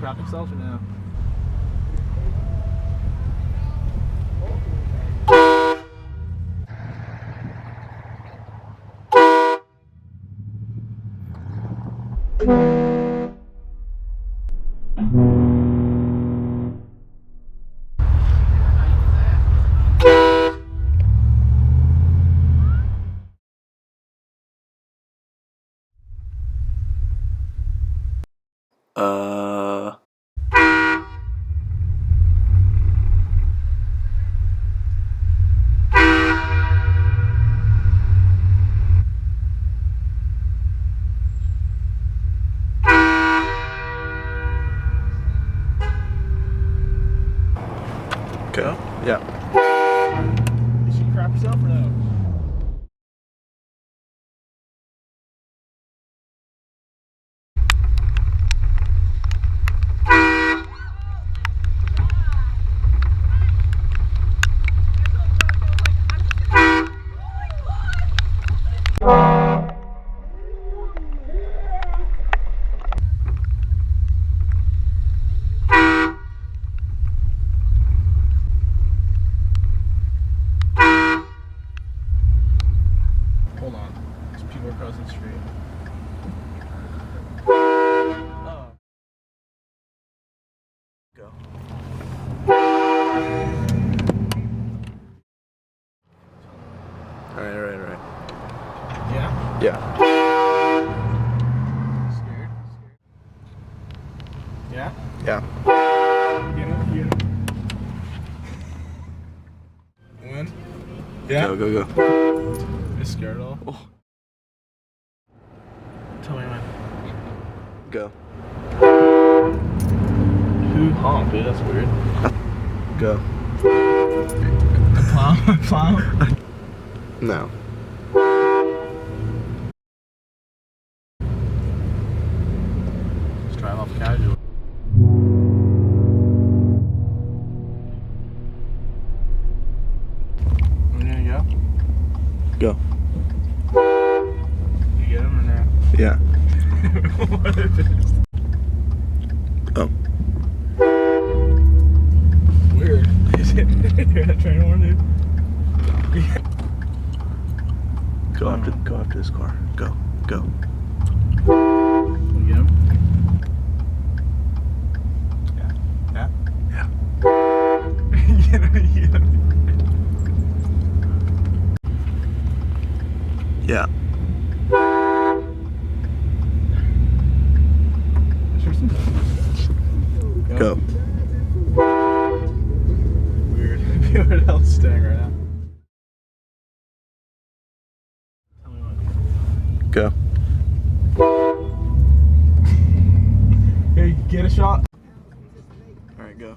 crap himself or no? Go? Yeah. Did she crap herself or no? Hold on. There's people across the street. Oh. Go. Alright. Yeah? Yeah. Scared? Yeah? Yeah. Get him? Win? Yeah? Go. You scared at all? Oh. Tell me when. Go. Who honked, dude? That's weird. Go. Plow? No. Just drive off casual. We're gonna go? Go. You get him or no? Yeah. What if it's Oh. weird? Is it? You're not trying to warn dude? Go after this car. Go. Wanna get him? Yeah. Yeah. Get him. Yeah. Go. Weird. What else staying right now? Tell me when. Go. Hey, get a shot. Alright, go.